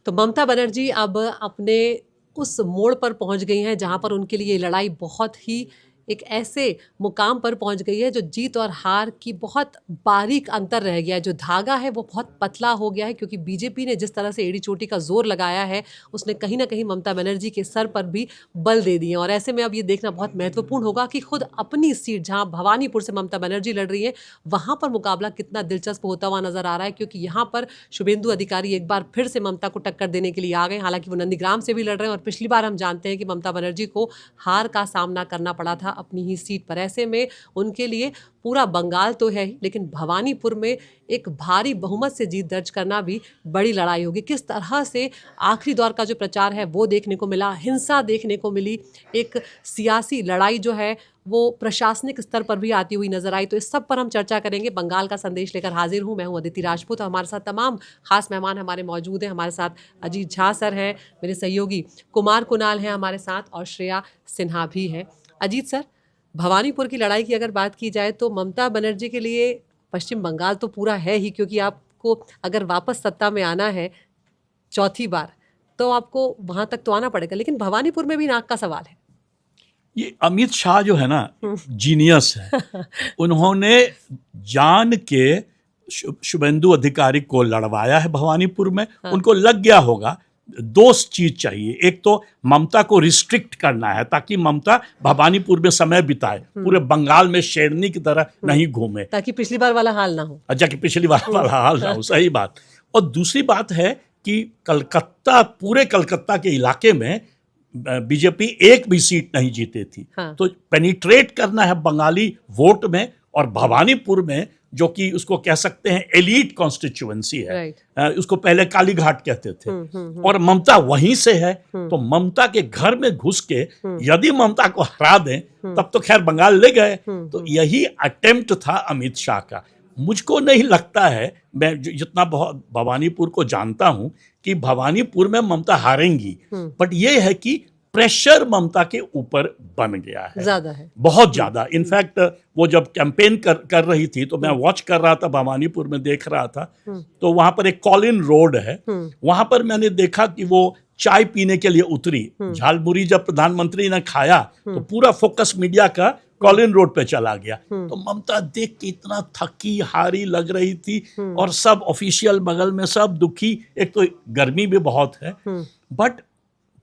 तो ममता बनर्जी अब अपने उस मोड़ पर पहुंच गई हैं जहां पर उनके लिए लड़ाई बहुत ही एक ऐसे मुकाम पर पहुंच गई है जो जीत और हार की बहुत बारीक अंतर रह गया है। जो धागा है वो बहुत पतला हो गया है, क्योंकि बीजेपी ने जिस तरह से एड़ी चोटी का जोर लगाया है उसने कहीं ना कहीं ममता बनर्जी के सर पर भी बल दे दिए। और ऐसे में अब ये देखना बहुत महत्वपूर्ण होगा कि खुद अपनी सीट जहां भवानीपुर से ममता बनर्जी लड़ रही है वहां पर मुकाबला कितना दिलचस्प होता हुआ नजर आ रहा है, क्योंकि यहाँ पर शुभेंदु अधिकारी एक बार फिर से ममता को टक्कर देने के लिए आ गए। हालांकि वो नंदीग्राम से भी लड़ रहे हैं और पिछली बार हम जानते हैं कि ममता बनर्जी को हार का सामना करना पड़ा था अपनी ही सीट पर। ऐसे में उनके लिए पूरा बंगाल तो है ही, लेकिन भवानीपुर में एक भारी बहुमत से जीत दर्ज करना भी बड़ी लड़ाई होगी। किस तरह से आखिरी दौर का जो प्रचार है वो देखने को मिला, हिंसा देखने को मिली, एक सियासी लड़ाई जो है वो प्रशासनिक स्तर पर भी आती हुई नजर आई। तो इस सब पर हम चर्चा करेंगे। बंगाल का संदेश लेकर हाजिर हूं, मैं हूं अदिति राजपूत। हमारे साथ तमाम खास मेहमान हमारे मौजूद हैं। हमारे साथ अजीत झा सर हैं, मेरे सहयोगी कुमार कुणाल हैं हमारे साथ, और श्रेया सिन्हा भी है। अजीत सर, भवानीपुर की लड़ाई की अगर बात की जाए तो ममता बनर्जी के लिए पश्चिम बंगाल तो पूरा है ही, क्योंकि आपको अगर वापस सत्ता में आना है चौथी बार तो आपको वहां तक तो आना पड़ेगा, लेकिन भवानीपुर में भी नाक का सवाल है। ये अमित शाह जो है ना, जीनियस है। उन्होंने जान के शुभेंदु अधिकारी को लड़वाया है भवानीपुर में। हाँ। उनको लग गया होगा दो चीज चाहिए, एक तो ममता को रिस्ट्रिक्ट करना है ताकि ममता भवानीपुर में समय बिताए, पूरे बंगाल में शेरनी की तरह नहीं घूमे, ताकि पिछली बार वाला हाल ना हो। अच्छा कि पिछली बार वाला हाल ना हो, सही बात। और दूसरी बात है कि कलकत्ता, पूरे कलकत्ता के इलाके में बीजेपी एक भी सीट नहीं जीती थी। हाँ। तो पेनिट्रेट करना है बंगाली वोट में, और भवानीपुर में जो कि उसको कह सकते हैं एलीट कॉन्स्टिट्यूएंसी है, उसको पहले कालीघाट कहते थे, और ममता वहीं से है। तो ममता के घर में घुस के यदि ममता को हरा दें तब तो खैर बंगाल ले गए। तो यही अटेम्प्ट था अमित शाह का। मुझको नहीं लगता है, मैं जितना बहुत भवानीपुर को जानता हूं, कि भवानीपुर में ममता हारेंगी, बट ये है कि प्रेशर ममता के ऊपर बन गया है, ज्यादा है, बहुत ज्यादा। इनफैक्ट वो जब कैंपेन कर रही थी तो मैं वॉच कर रहा था, भवानीपुर में देख रहा था, तो वहां पर एक कॉलिन रोड है, वहां पर मैंने देखा कि वो चाय पीने के लिए उतरी। झालमुरी जब प्रधानमंत्री ने खाया तो पूरा फोकस मीडिया का कॉलिन रोड पे चला गया। तो ममता देख के इतना थकी हारी लग रही थी, और सब ऑफिशियल बगल में सब दुखी। एक तो गर्मी भी बहुत है, बट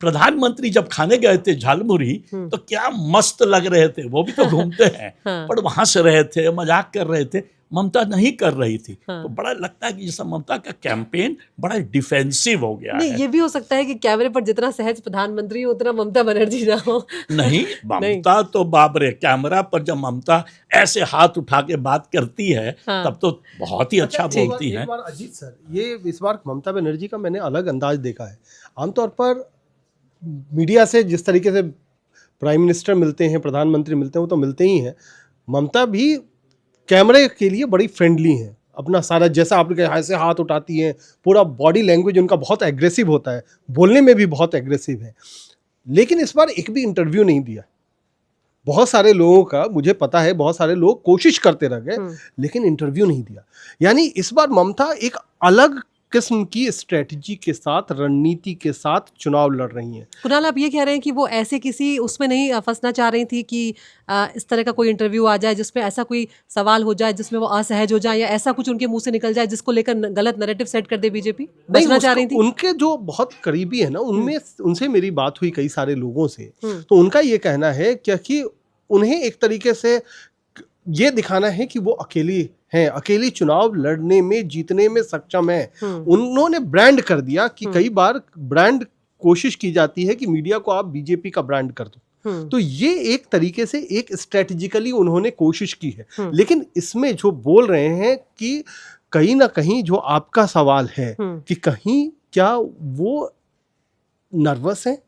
प्रधानमंत्री जब खाने गए थे झालमुरी तो क्या मस्त लग रहे थे, वो भी तो घूमते हैं। हाँ। पर वहां से रहे थे, मजाक कर रहे थे, ममता नहीं कर रही थी। हाँ। तो बड़ा लगता है कि जैसा ममता का कैंपेन बड़ा डिफेंसिव हो गया है। ये भी हो सकता है कि कैमरे पर जितना सहज प्रधानमंत्री हो उतना ममता बनर्जी ना हो। नहीं, ममता तो बाप रे, कैमरा पर जब ममता ऐसे हाथ उठा के बात करती है, हाँ, तब तो बहुत ही अच्छा बोलती है। अजीत सर, ये इस बार ममता बनर्जी का मैंने अलग अंदाज देखा है। आमतौर पर मीडिया से जिस तरीके से प्राइम मिनिस्टर मिलते हैं, प्रधानमंत्री मिलते हैं, वो तो मिलते ही हैं। ममता भी कैमरे के लिए बड़ी फ्रेंडली हैं। अपना सारा, जैसा आपके ऐसे हाथ उठाती हैं, पूरा बॉडी लैंग्वेज उनका बहुत एग्रेसिव होता है, बोलने में भी बहुत एग्रेसिव है। लेकिन इस बार एक भी इंटरव्यू नहीं दिया। बहुत सारे लोगों का मुझे पता है, बहुत सारे लोग कोशिश करते रह गए लेकिन इंटरव्यू नहीं दिया। यानी इस बार ममता एक अलग किस्म की स्ट्रेटजी के साथ, रणनीति के साथ चुनाव लड़ रही हैं। कुणाल, आप ये कह रहे हैं कि वो ऐसे किसी उसमें नहीं फंसना चाह रही थी कि इस तरह का कोई इंटरव्यू आ जाए जिसमें ऐसा कोई सवाल हो जाए जिसमें वो असहज हो जाए, या ऐसा कुछ उनके मुंह से निकल जाए जिसको लेकर गलत नैरेटिव सेट कर दे बीजेपी? बचना चाह रही थी? उनके जो बहुत करीबी है ना, उनमें उनसे मेरी बात हुई कई सारे लोगों से, तो उनका ये कहना है कि उन्हें एक तरीके से ये दिखाना है कि वो अकेली हैं, अकेली चुनाव लड़ने में, जीतने में सक्षम है। उन्होंने ब्रांड कर दिया कि कई बार ब्रांड कोशिश की जाती है कि मीडिया को आप बीजेपी का ब्रांड कर दो। तो ये एक तरीके से एक स्ट्रेटेजिकली उन्होंने कोशिश की है। लेकिन इसमें जो बोल रहे हैं कि कहीं ना कहीं जो आपका सवाल है कि कहीं क्या वो नर्वस है,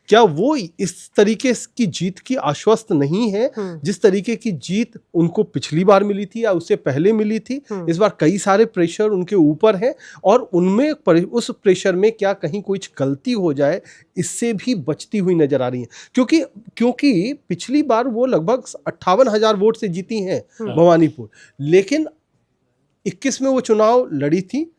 क्या वो इस तरीके की जीत की आश्वस्त नहीं है जिस तरीके की जीत उनको पिछली बार मिली थी या उससे पहले मिली थी। इस बार कई सारे प्रेशर उनके ऊपर है, और उनमें उस प्रेशर में क्या कहीं कुछ गलती हो जाए, इससे भी बचती हुई नजर आ रही है। क्योंकि पिछली बार वो लगभग 58,000 वोट से जीती हैं भवानीपुर, लेकिन 21 में वो चुनाव लड़ी थी,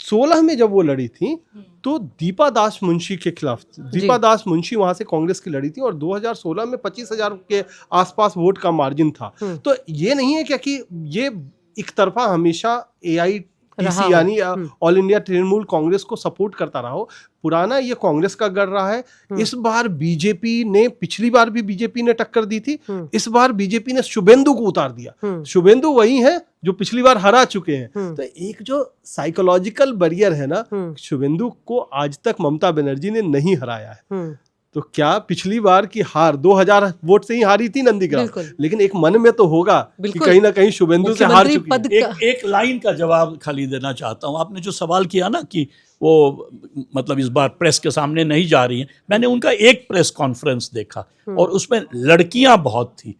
16 में जब वो लड़ी थी तो दीपा दास मुंशी के खिलाफ, दीपा दास मुंशी वहां से कांग्रेस की लड़ी थी और 2016 में 25,000 के आसपास वोट का मार्जिन था। तो ये नहीं है क्या कि ये एक तरफा हमेशा AITC यानी ऑल इंडिया तृणमूल कांग्रेस को सपोर्ट करता रहा हो। पुराना ये कांग्रेस का गढ़ रहा है। इस बार बीजेपी ने, पिछली बार भी बीजेपी ने टक्कर दी थी, इस बार बीजेपी ने शुभेंदु को उतार दिया। शुभेंदु वही है जो पिछली बार हरा चुके हैं। तो एक जो साइकोलॉजिकल बैरियर है ना, शुभेंदु को आज तक ममता बनर्जी ने नहीं हराया है। तो क्या पिछली बार की हार 2000 वोट से ही हारी थी नंदीग्राम, लेकिन एक मन में तो होगा कि कहीं ना कहीं शुभेंदु से हार चुकी है। एक लाइन का जवाब खाली देना चाहता हूं। आपने जो सवाल किया ना कि वो मतलब इस बार प्रेस के सामने नहीं जा रही हैं, मैंने उनका एक प्रेस कॉन्फ्रेंस देखा और उसमें लड़कियां बहुत थी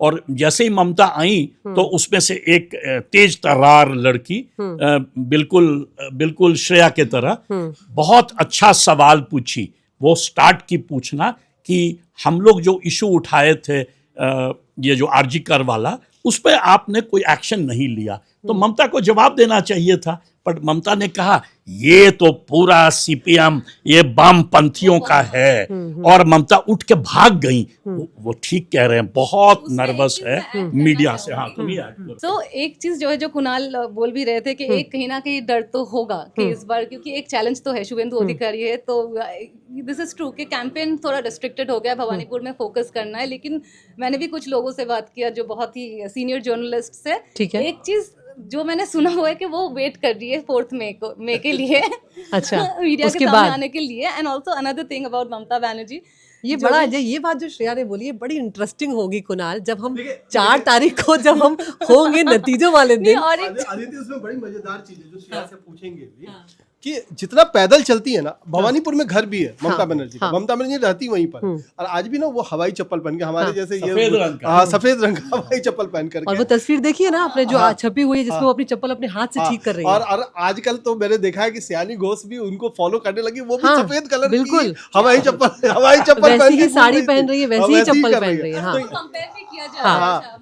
और जैसे ही ममता आई तो उसमें से एक तेज तर्रार लड़की बिल्कुल श्रेया के तरह बहुत अच्छा सवाल पूछी। वो स्टार्ट की पूछना कि हम लोग जो इशू उठाए थे ये जो आरजी कर वाला, उस पर आपने कोई एक्शन नहीं लिया। तो ममता को जवाब देना चाहिए था, पर ममता ने कहा ये तो पूरा CPM ये वामपंथियों का है और ममता उठ के भाग गई। वो ठीक कह रहे हैं, बहुत नर्वस है मीडिया से। हाँ, तुम ही ऐड करो। तो एक चीज जो है, जो कुणाल बोल भी रहे थे कि एक कहीं ना कहीं डर तो होगा कि इस बार, क्योंकि एक चैलेंज तो है, शुभेंदु अधिकारी है, तो दिस इज ट्रू कि कैंपेन थोड़ा रिस्ट्रिक्टेड हो गया, भवानीपुर में फोकस करना है। लेकिन मैंने भी कुछ लोगों से बात किया जो बहुत ही सीनियर जर्नलिस्ट से, एक चीज जो मैंने सुना हुआ है कि वो वेट कर रही है 4 मई के लिए। अच्छा, मीडिया के सामने आने के लिए। And also another thing about Mamata Banerjee, ये बड़ा ये बात जो श्रेया ने बोली है बड़ी इंटरेस्टिंग होगी कुणाल, जब हम 4 तारीख को जब हम होंगे नतीजों वाले दिन। और आदित्य, उसमें बड़ी मजेदार चीज है जो श्रेया से पूछेंगे भी कि जितना पैदल चलती है ना, भवानीपुर में घर भी है ममता बनर्जी का, ममता बनर्जी रहती वहीं पर, और आज भी ना वो हवाई चप्पल पहन के हमारे जैसे ये सफेद रंग का हवाई चप्पल पहन करके, और वो तस्वीर देखिए ना आपने जो छपी हुई है जिसमें वो अपनी चप्पल अपने हाथ से ठीक कर रही है। और आजकल तो मैंने देखा है कि सियानी घोष भी उनको फॉलो करने लगी, वो भी सफेद कलर की हवाई चप्पल वैसी ही साड़ी पहन रही है, वैसी ही चप्पल पहन रही है।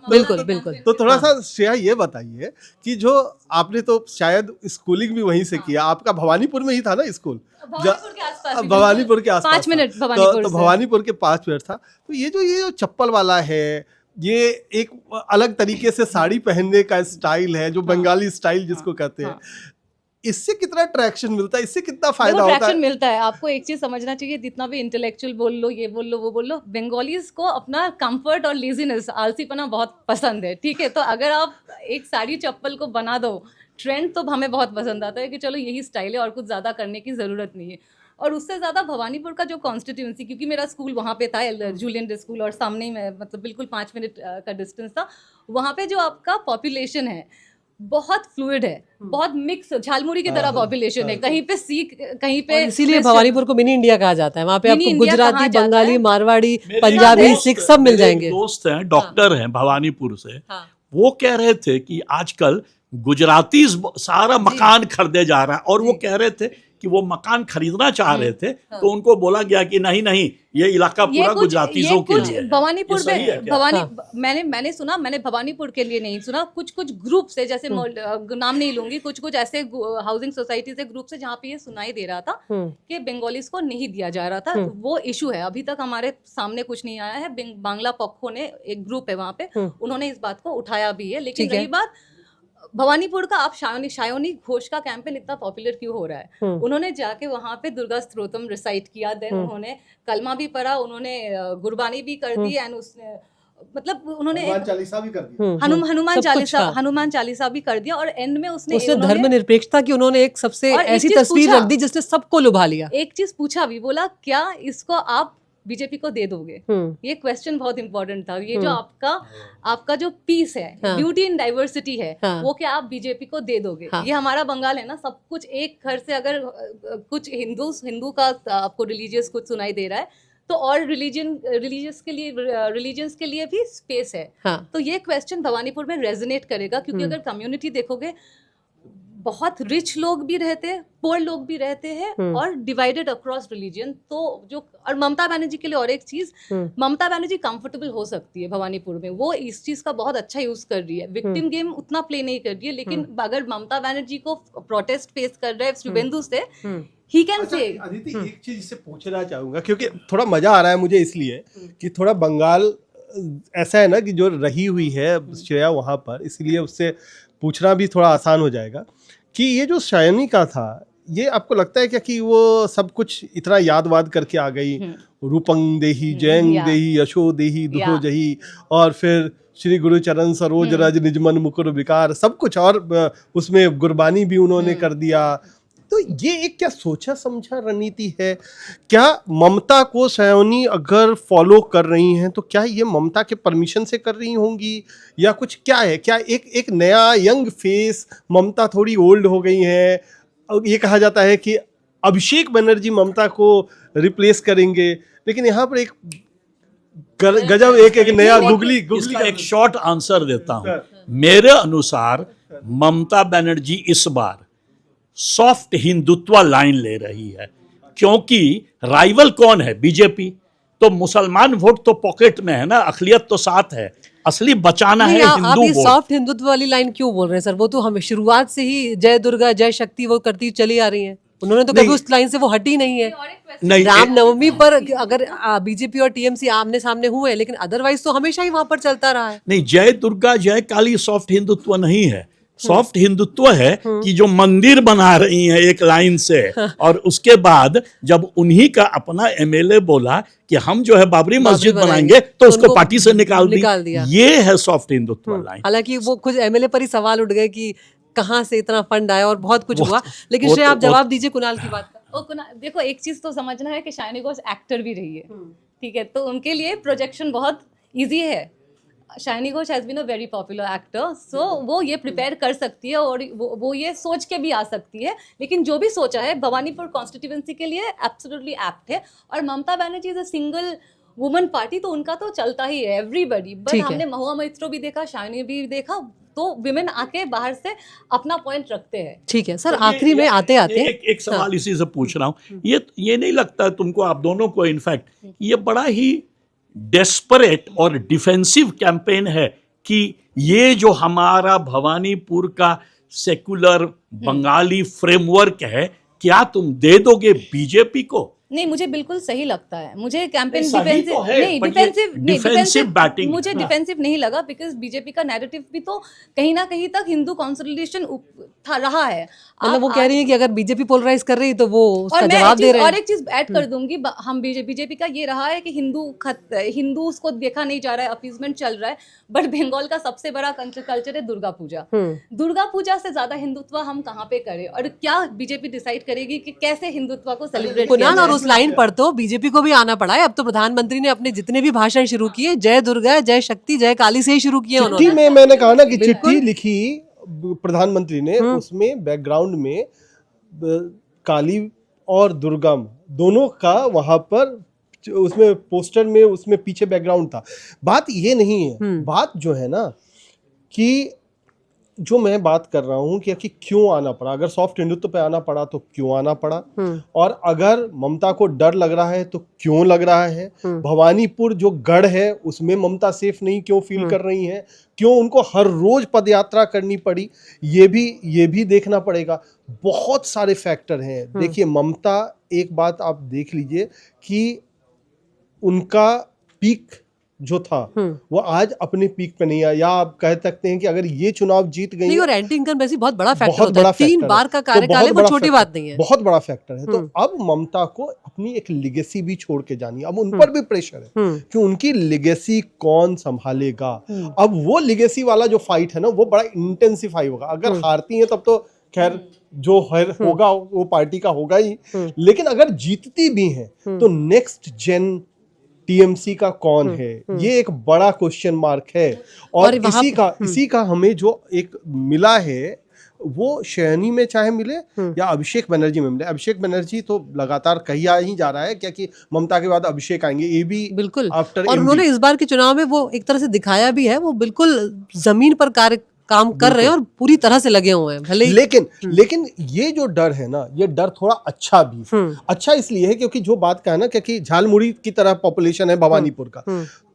बिल्कुल। तो थोड़ा सा श्रेया ये बताइए कि जो आपने तो शायद स्कूलिंग भी वहीं से किया, आपका भवानीपुर में ही था ना स्कूल? भवानीपुर के आसपास 5 मिनट भवानीपुर तो भवानीपुर के 5 मिनट था। तो ये जो चप्पल वाला है, ये एक अलग तरीके से साड़ी पहनने का स्टाइल है, जो बंगाली स्टाइल जिसको कहते हैं, इससे कितना ट्रैक्शन मिलता है, इससे कितना फायदा होता है? मिलता है। आपको एक चीज समझना चाहिए, जितना भी इंटेलेक्चुअल बोल लो, ये बोल लो, वो बोल लो, बंगालीज को अपना कंफर्ट और लेजीनेस, आलसीपना बहुत पसंद है। ठीक है, तो अगर आप एक साड़ी चप्पल को बना दो ट्रेंड, तो हमें बहुत पसंद आता है कि चलो यही स्टाइल है और कुछ ज़्यादा करने की ज़रूरत नहीं है। और उससे ज़्यादा भवानीपुर का जो कॉन्स्टिट्यूंसी, क्योंकि मेरा स्कूल वहाँ पे था, जूलियन स्कूल, और सामने ही मैं, मतलब बिल्कुल 5 मिनट का डिस्टेंस था। वहाँ पे जो आपका पॉपुलेशन है बहुत फ्लूइड है, बहुत मिक्स झालमुड़ी की तरह पॉपुलेशन है। कहीं पे सिख, कहीं पे, इसीलिए भवानीपुर को मिनी इंडिया कहा जाता है। वहाँ पे आपको गुजराती, बंगाली, मारवाड़ी, पंजाबी, सिख सब मिल जाएंगे। दोस्त हैं, डॉक्टर हैं भवानीपुर से, वो कह रहे थे कि आजकल गुजराती सारा मकान खरीदे जा रहा है, और वो कह रहे थे कि वो मकान खरीदना चाह रहे थे, तो उनको बोला गया कि नहीं, ये इलाका पूरा गुजरातीयों के लिए है। भवानीपुर में मैंने सुना, मैंने भवानीपुर के लिए नहीं सुना, कुछ ग्रुप से, जैसे नाम नहीं लूंगी, कुछ ऐसे हाउसिंग सोसाइटी से, ग्रुप से, जहाँ पे ये सुनाई दे रहा था कि बंगालीज को नहीं दिया जा रहा था। वो इशू है, अभी तक हमारे सामने कुछ नहीं आया है। बांग्ला पक्खो ने, एक ग्रुप है वहाँ पे, उन्होंने इस बात को उठाया भी है। लेकिन रही बात भवानीपुर का, आप शायोनी घोष का कैंपेन इतना पॉपुलर क्यों हो रहा है? उन्होंने जाके वहां पे दुर्गा स्तोत्रम रिसाइट किया, देन उन्होंने कलमा भी पढ़ा, उन्होंने गुरबानी भी कर दी, एंड उसने, मतलब उन्होंने हनुमान चालीसा भी कर दिया, हनुमान चालीसा भी कर दिया, और एंड में उसने धर्मनिरपेक्षता की उन्होंने एक सबसे ऐसी तस्वीर रख दी जिसने सबको लुभा लिया। एक चीज पूछा भी, बोला क्या इसको आप बीजेपी को दे दोगे? ये क्वेश्चन बहुत इंपॉर्टेंट था। ये जो आपका जो पीस है, ब्यूटी इन डाइवर्सिटी है, वो क्या आप बीजेपी को दे दोगे? ये हमारा बंगाल है ना, सब कुछ एक घर से, अगर कुछ हिंदू का आपको रिलीजियस कुछ सुनाई दे रहा है, तो और रिलीजियस के लिए भी स्पेस है। तो ये क्वेश्चन भवानीपुर में रेजोनेट करेगा, क्योंकि अगर कम्युनिटी देखोगे, बहुत रिच लोग भी रहते हैं, पोर लोग भी रहते हैं और डिवाइडेड अक्रॉस रिलीजन। तो जो और ममता बनर्जी के लिए और एक चीज, ममता बनर्जी कंफर्टेबल हो सकती है भवानीपुर में, वो इस चीज का बहुत अच्छा यूज कर रही है। विक्टिम गेम उतना प्ले नहीं कर रही है, लेकिन अगर ममता बनर्जी को प्रोटेस्ट फेस कर रहे हैं शुभेंदु से, ही कैन से। अदिति, एक चीज इससे पूछना चाहूंगा क्योंकि थोड़ा मजा आ रहा है मुझे इसलिए कि थोड़ा बंगाल ऐसा है ना कि जो रही हुई है श्रेया वहां पर, इसलिए उससे पूछना भी थोड़ा आसान हो जाएगा कि ये जो शायनी का था, ये आपको लगता है क्या कि वो सब कुछ इतना याद वाद करके आ गई, रूपंग देही, जैंग देही, यशो देही, दुहो जही, और फिर श्री गुरु चरण सरोज रज निजमन मुकुर विकार, सब कुछ, और उसमें गुरबानी भी उन्होंने कर दिया। तो ये एक क्या सोचा समझा रणनीति है? क्या ममता को सयानी अगर फॉलो कर रही हैं तो क्या ये ममता के परमिशन से कर रही होंगी या कुछ क्या है? क्या एक नया यंग फेस, ममता थोड़ी ओल्ड हो गई हैं, ये कहा जाता है कि अभिषेक बनर्जी ममता को रिप्लेस करेंगे, लेकिन यहाँ पर एक गजब एक नया गुगली इसका एक शॉर्ट आंसर देता हूं। मेरे अनुसार ममता बनर्जी इस बार सॉफ्ट हिंदुत्व लाइन ले रही है, क्योंकि राइवल कौन है? बीजेपी। तो मुसलमान वोट तो पॉकेट में है ना, अखिलियत तो साथ है, असली बचाना है हिंदू आप ये वोट। सॉफ्ट हिंदुत्व वाली लाइन क्यों बोल रहे हैं सर? वो तो हमें शुरुआत से ही जय दुर्गा जय शक्ति वो करती चली आ रही है, उन्होंने तो कभी उस लाइन से वो हटी नहीं है। नहीं, रामनवमी पर अगर बीजेपी और टीएमसी आमने सामने हुए, लेकिन अदरवाइज तो हमेशा ही वहां पर चलता रहा है। नहीं, जय दुर्गा जय काली सॉफ्ट हिंदुत्व नहीं है। सॉफ्ट हिंदुत्व है कि जो मंदिर बना रही हैं एक लाइन से, और उसके बाद जब उन्हीं का अपना एमएलए बोला कि हम जो है बाबरी मस्जिद बनाएंगे, तो उसको पार्टी से निकाल दिया। ये है सॉफ्ट हिंदुत्व लाइन। हालांकि वो खुद एमएलए पर ही सवाल उठ गए कि कहाँ से इतना फंड आया और बहुत कुछ हुआ, लेकिन श्रेया आप जवाब दीजिए कुणाल की बात का। देखो, एक चीज तो समझना है कि शाइनी घोष एक्टर भी रही है, ठीक है, तो उनके लिए प्रोजेक्शन बहुत इजी है। Shaini Ghosh has been a very popular actor, so वो ये प्रिपेयर कर सकती है और वो ये सोच के भी आ सकती है। लेकिन जो भी सोचा है भवानीपुर कॉन्स्टिट्यूएंसी के लिए एब्सोल्युटली एप्ट है। और Mamata Banerjee is a single woman party, तो उनका तो चलता ही है एवरीबडी। बट हमने महुआ मोइत्रो भी देखा, शाइनी भी देखा, तो विमेन आके बाहर से अपना पॉइंट रखते हैं। ठीक है सर, आखिरी में आते आते एक सवाल इसी से पूछ रहा हूँ, ये नहीं लगता तुमको, आप दोनों को, इनफैक्ट ये बड़ा ही डेस्परेट और डिफेंसिव कैंपेन है कि ये जो हमारा भवानीपुर का सेकुलर बंगाली फ्रेमवर्क है, क्या तुम दे दोगे बीजेपी को? नहीं, मुझे बिल्कुल सही लगता है। मुझे कैंपेन डिफेंसिव बैटिंग मुझे डिफेंसिव नहीं लगा, बिकॉज बीजेपी का नैरेटिव भी तो कहीं ना कहीं तक हिंदू कंसोलिडेशन था रहा है। मतलब वो कह रही है कि अगर बीजेपी पोलराइज कर रही है तो वो उसका जवाब दे रहे हैं। और एक चीज ऐड कर दूंगी, हम बीजेपी का ये रहा है कि हिंदू उसको देखा नहीं जा रहा है, अपीजमेंट चल रहा है। बट बंगाल का सबसे बड़ा कल्चर है दुर्गा पूजा। दुर्गा पूजा से ज्यादा हिंदुत्व हम कहाँ पे करें, और क्या बीजेपी डिसाइड करेगी कि कैसे हिंदुत्व को सेलिब्रेट किया जाए? उस लाइन पर तो बीजेपी को भी आना पड़ा है। अब तो प्रधानमंत्री ने अपने जितने भी भाषण शुरू किए जय दुर्गा जय शक्ति जय काली से ही शुरू किए उन्होंने। चिट्ठी में मैंने कहा ना कि चिट्ठी लिखी प्रधानमंत्री ने, उसमें बैकग्राउंड में काली और दुर्गम दोनों का वहां पर उसमें पोस्टर में उसमें पीछे बैकग्राउंड था। बात ये नहीं है, बात जो है ना कि जो मैं बात कर रहा हूँ कि क्यों आना पड़ा, अगर सॉफ्ट हिंदुत्व पे आना पड़ा तो क्यों आना पड़ा, और अगर ममता को डर लग रहा है तो क्यों लग रहा है, भवानीपुर जो गढ़ है उसमें ममता सेफ नहीं क्यों फील कर रही हैं, क्यों उनको हर रोज पदयात्रा करनी पड़ी, ये भी देखना पड़ेगा। बहुत सारे फैक्टर हैं। देखिए ममता, एक बात आप देख लीजिए कि उनका पीक जो था वो आज अपने पीक पे नहीं आया, या आप कह सकते हैं कि अगर ये चुनाव जीत गई, और एंटी इनकम्बेंसी बहुत बड़ा फैक्टर होता है। 3 बार का कार्यकाल है, वो छोटी बात नहीं है, बहुत बड़ा फैक्टर है। तो अब ममता को अपनी एक लेगेसी भी छोड़ के जानी है। अब उन पर भी प्रेशर है कि उनकी लेगेसी कौन संभालेगा। अब वो लेगेसी वाला जो फाइट है ना, वो बड़ा इंटेंसिफाई होगा। अगर हारती है तब तो खैर जो होगा वो पार्टी का होगा ही, लेकिन अगर जीतती भी है तो नेक्स्ट जेन टीएमसी का कौन है, ये एक बड़ा क्वेश्चन मार्क है। और इसी का हमें जो एक मिला है वो शयनी में चाहे मिले या अभिषेक बनर्जी में मिले। अभिषेक बनर्जी तो लगातार कही आ ही जा रहा है क्या कि ममता के बाद अभिषेक आएंगे, ये भी बिल्कुल। और उन्होंने इस बार के चुनाव में वो एक तरह से दिखाया भी है, वो बिल्कुल जमीन पर कार्य काम कर रहे हैं और पूरी तरह से लगे हुए हैं भले ही। लेकिन ये जो डर है ना, ये डर थोड़ा अच्छा भी है। अच्छा इसलिए है क्योंकि जो बात का है ना, क्योंकि झालमुड़ी की तरह पॉपुलेशन है भवानीपुर का,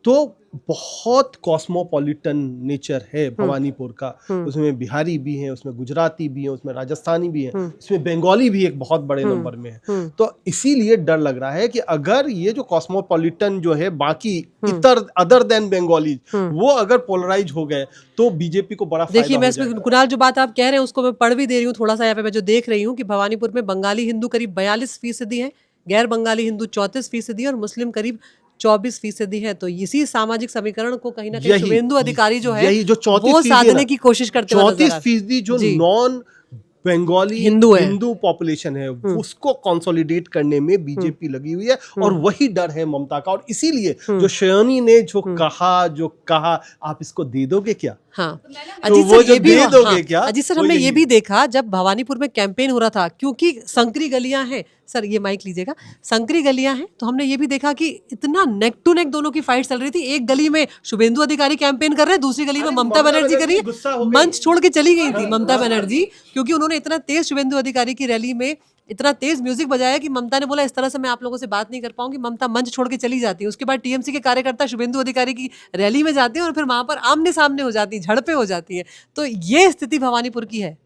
तो बहुत कॉस्मोपॉलिटन नेचर है भवानीपुर का। उसमें बिहारी भी हैं, उसमें गुजराती भी हैं, उसमें राजस्थानी भी हैं, उसमें बंगाली भी एक बहुत बड़े नंबर में है। तो इसीलिए डर लग रहा है कि अगर ये जो कॉस्मोपॉलिटन जो है बाकी अदर देन बंगाली वो अगर पोलराइज हो गए तो बीजेपी को बड़ा देखिए, मैं फायदा हो इसमें जाएगा। कुणाल जो बात आप कह रहे हैं उसको मैं पढ़ भी दे रही हूँ थोड़ा सा। यहाँ पे मैं जो देख रही हूँ कि भवानीपुर में बंगाली हिंदू करीब 42% है, गैर बंगाली हिंदू 34% और मुस्लिम करीब 24% है। तो इसी सामाजिक समीकरण को कहीं ना कहीं शुभेंदु अधिकारी जो है यही जो 34% वो साधने की कोशिश करते हुए नजर आ रहे हैं। 34% जो जी। नॉन बंगाली हिंदू पॉपुलेशन है उसको कंसोलिडेट करने में बीजेपी लगी हुई है, और वही डर है ममता का। और इसीलिए जो शयनी ने जो कहा आप इसको दे दोगे क्या? हाँ, तो अजीत वो सर जो ये भी दे दोगे क्या? अजीत सर वो हमने यही ये है। भी देखा जब भवानीपुर में कैंपेन हो रहा था, क्योंकि संकरी गलियां हैं सर, ये माइक लीजिएगा, संकरी गलियां हैं, तो हमने ये भी देखा कि इतना नेक टू नेक दोनों की फाइट चल रही थी। एक गली में शुभेंदु अधिकारी कैंपेन कर रहे हैं, दूसरी गली में ममता बनर्जी कर रही गुस्सा है। हो गई। मंच छोड़ के चली गई थी ममता बनर्जी, क्योंकि उन्होंने इतना तेज शुभेंदु अधिकारी की रैली में इतना तेज म्यूजिक बजाया कि ममता ने बोला इस तरह से मैं आप लोगों से बात नहीं कर पाऊंगी। ममता मंच छोड़ के चली जाती है। उसके बाद टीएमसी के कार्यकर्ता शुभेंदु अधिकारी की रैली में जाते हैं और फिर वहां पर आमने सामने हो जाती है, झड़पें हो जाती है। तो ये स्थिति भवानीपुर की है।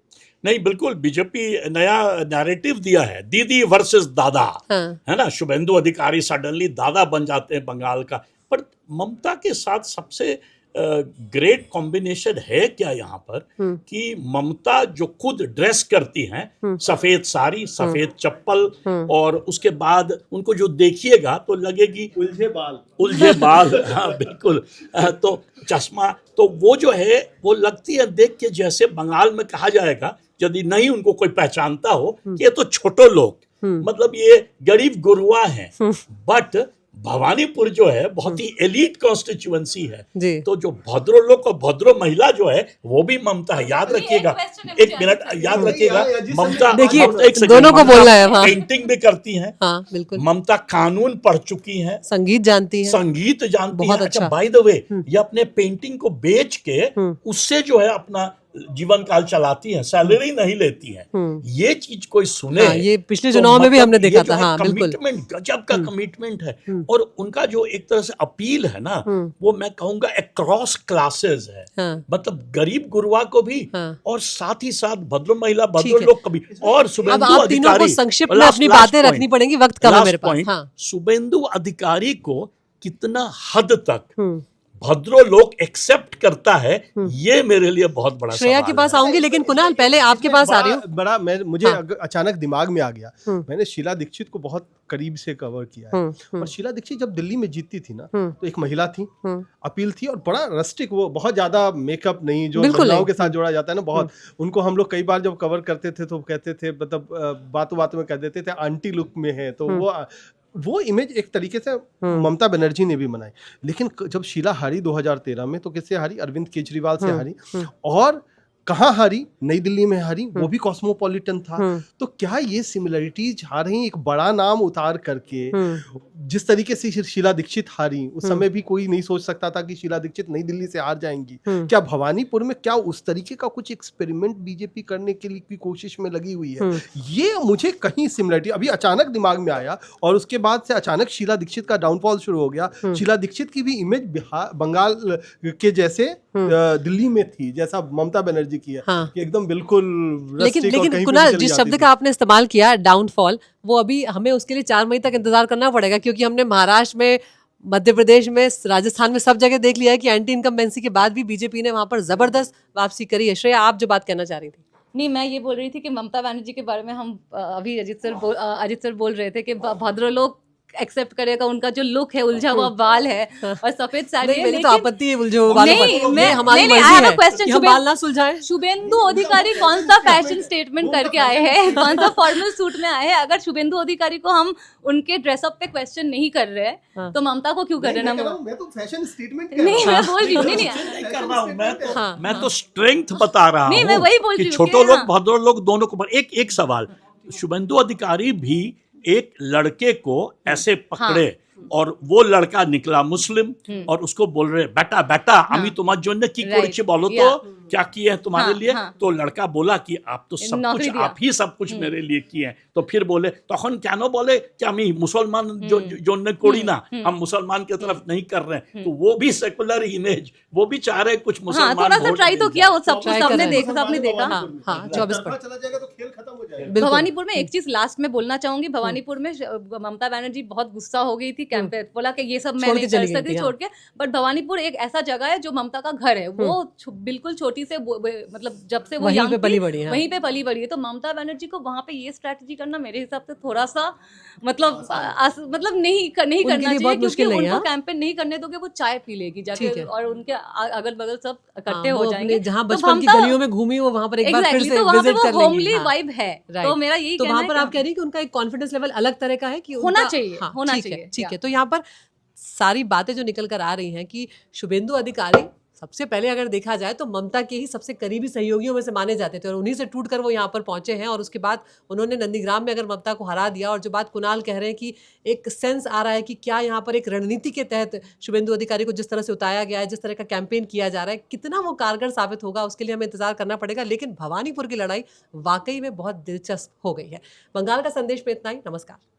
नहीं, बिल्कुल बीजेपी नया नैरेटिव दिया है, दीदी वर्सेस दादा। हाँ। है ना, शुभेंदु अधिकारी सडनली दादा बन जाते हैं बंगाल का। पर ममता के साथ सबसे ग्रेट कॉम्बिनेशन है क्या यहाँ पर कि ममता जो खुद ड्रेस करती हैं, सफेद साड़ी, सफेद चप्पल, और उसके बाद उनको जो देखिएगा तो लगेगी उलझे बाल हाँ बिल्कुल, तो चश्मा, तो वो जो है वो लगती है देख के जैसे बंगाल में कहा जाएगा यदि नहीं उनको कोई पहचानता हो कि ये तो छोटे लोग, मतलब ये गरीब गुरुआ हैं। बट भवानीपुर जो है बहुत ही एलीट कॉन्स्टिट्यूएंसी है, तो जो भद्रो लोग और भद्रो महिला जो है वो भी ममता है। याद रखिएगा, एक मिनट याद रखिएगा, ममता देखिए एक सेकंड, दोनों को बोलना है। हाँ। पेंटिंग भी करती हैं। हाँ, बिल्कुल। ममता कानून पढ़ चुकी हैं, संगीत जानती है, संगीत जानती बहुत है। अच्छा। बाय द वे ये अपने पेंटिंग को बेच के उससे जो है अपना जीवन काल चलाती हैं, सैलरी नहीं लेती हैं। ये चीज कोई सुने। हाँ, ये पिछले चुनाव में भी हमने देखा था। हाँ, बिल्कुल। कमिटमेंट, गजब का कमिटमेंट है। और उनका जो एक तरह से अपील है ना, वो मैं कहूंगा अक्रॉस क्लासेस है। हाँ। मतलब गरीब गुरुआ को भी, हाँ। और साथ ही साथ भद्रो महिला, ठीक भद्रो है। लोग को भी। और अब शुभेंदु आप तीनों को अधिकारी, संक्षिप्त में अपनी बातें रखनी पड़ेंगी, वक्त कम है मेरे पास। हाँ। शुभेंदु अधिकारी को कितना हद तक भद्रो लोग एक्सेप्ट करता है, ये मेरे लिए बहुत बड़ा श्रेया के पास आऊंगी, लेकिन कुणाल पहले आपके पास आ रही हूँ। मुझे अचानक दिमाग में आ गया, मैंने शीला दीक्षित को बहुत करीब से कवर किया है। और शीला दीक्षित जब दिल्ली में जीतती थी ना, तो एक महिला थी, अपील थी, और बड़ा रस्टिक, वो बहुत ज्यादा मेकअप नहीं, जो महिलाओं के साथ जोड़ा जाता है ना, बहुत उनको हम लोग कई बार जब कवर करते थे तो कहते थे, मतलब बातों बातों में कह देते थे आंटी लुक में है। तो वो इमेज एक तरीके से ममता बनर्जी ने भी बनाई। लेकिन जब शीला हारी 2013 में, तो किससे हारी? अरविंद केजरीवाल से हारी। और कहाँ हारी? नई दिल्ली में हारी, वो भी कॉस्मोपॉलिटन था। तो क्या ये सिमिलरिटीज आ रही, एक बड़ा नाम उतार करके? जिस तरीके से शीला दीक्षित हारी, उस समय भी कोई नहीं सोच सकता था कि शीला दीक्षित नई दिल्ली से हार जाएंगी। क्या भवानीपुर में क्या उस तरीके का कुछ एक्सपेरिमेंट बीजेपी करने के लिए की कोशिश में लगी हुई है? ये मुझे कहीं सिमिलरिटी अभी अचानक दिमाग में आया, और उसके बाद से अचानक शीला दीक्षित का डाउनफॉल शुरू हो गया। शीला दीक्षित की भी इमेज बंगाल के जैसे दिल्ली में थी, जैसा ममता बनर्जी की है। हाँ। कि एकदम बिल्कुल। लेकिन कुणाल, जिस शब्द का आपने इस्तेमाल किया डाउनफॉल, वो अभी हमें उसके लिए 4 मई तक इंतजार करना पड़ेगा, क्योंकि हमने महाराष्ट्र में, मध्य प्रदेश में, राजस्थान में सब जगह देख लिया है कि एंटी इनकम्बेंसी के बाद भी बीजेपी ने वहां पर जबरदस्त वापसी करी है। श्रेया, आप जो बात कहना चाह रही थी। नहीं, मैं ये बोल रही थी कि ममता बनर्जी के बारे में हम अभी अजित सर बोल रहे थे कि भद्र लोग एक्सेप्ट करेगा, उनका जो लुक है, उलझा हुआ बाल है और सफेद साड़ी है। मेरी तो आपत्ति है उलझे हुए बालों पर। मैं हमारी नहीं, मर्जी है क्वेश्चन, कि हम बाल ना सुलझाएं। शुभेंदु अधिकारी कौन सा फैशन स्टेटमेंट करके आए हैं, कौन सा फॉर्मल सूट में आए हैं? अगर शुभेंदु अधिकारी को हम उनके ड्रेसअप पे क्वेश्चन नहीं कर रहे हैं, तो ममता को क्यों कर रहे हैं? मैं तो फैशन स्टेटमेंट नहीं, मैं बोल रही हूँ, नहीं कर रहा हूँ, मैं तो स्ट्रेंथ बता रहा हूँ। मैं वही बोल रही हूँ, छोटे लोग, भद्रो लोग, दोनों को। एक सवाल, शुभेंदु अधिकारी भी एक लड़के को ऐसे पकड़े और वो लड़का निकला मुस्लिम और उसको बोल रहे बेटा बेटा আমি তোমার জন্য কি করেছি বলো তো क्या किए हैं तुम्हारे लिए तो लड़का बोला कि आप तो सब कुछ आप ही सब कुछ मेरे लिए किए हैं तो फिर बोले তখন কেন বলে कि আমি মুসলমান জন্য করি না हम मुसलमान की तरफ नहीं कर रहे हैं तो वो भी सेकुलर इमेज वो भी चाह रहे कुछ मुसलमान थोड़ा सा ट्राई तो किया वो सब Try सबने कर देखा सबने देखा हाँ 24 पर चला जाएगा तो खेल खत्म हो जाएगा। भवानीपुर में एक चीज लास्ट में बोलना चाहूंगी भवानीपुर में ममता बनर्जी बहुत गुस्सा हो गई थी कैंपेन बोला कि ये सब मैं छोड़ नहीं के चली कर गई सकती थी, छोड़ के बट भवानीपुर एक ऐसा जगह है जो ममता का घर है वो बिल्कुल छोटी से मतलब जब से वो वहीं young पे थी, पली बड़ी है। वहीं पे पली बड़ी है तो ममता बनर्जी को वहां पे ये स्ट्रेटजी करना मेरे हिसाब से थोड़ा सा मतलब मतलब नहीं करना लिए चाहिए बहुत क्योंकि मुश्किल नहीं है, उनको हाँ। कैंपेन नहीं करने दोगे वो चाय पी लेगी ठीक जाके है। और उनके अगल बगल सब इकट्ठे हाँ, हो वो जाएंगे अपने जहाँ तो बचपन की ममता- गलियों में घूमी वो वहां पर एक बार फिर Exactly, से तो वहाँ पे विजिट वो कर लेंगी होमली हाँ। वाइब है Right. तो मेरा यही तो कहना वहां है पर कि आप कह रही हैं कि उनका एक कॉन्फिडेंस लेवल अलग तरह का है कि होना उनका- चाहिए, हाँ, होना ठीक है, चाहिए, ठीक या। है। तो यहाँ पर सारी बातें जो निकल कर आ रही हैं कि शुभेंदु अधिकारी सबसे पहले अगर देखा जाए तो ममता के ही सबसे करीबी सहयोगियों में से माने जाते थे और उन्हीं से टूटकर वो यहाँ पर पहुंचे हैं और उसके बाद उन्होंने नंदीग्राम में अगर ममता को हरा दिया और जो बात कुणाल कह रहे हैं कि एक सेंस आ रहा है कि क्या यहाँ पर एक रणनीति के तहत शुभेंदु अधिकारी को जिस तरह से उतारा गया है जिस तरह का कैंपेन किया जा रहा है कितना वो कारगर साबित होगा उसके लिए हमें इंतजार करना पड़ेगा लेकिन भवानीपुर की लड़ाई वाकई में बहुत दिलचस्प हो गई है। बंगाल का संदेश में इतना ही। नमस्कार।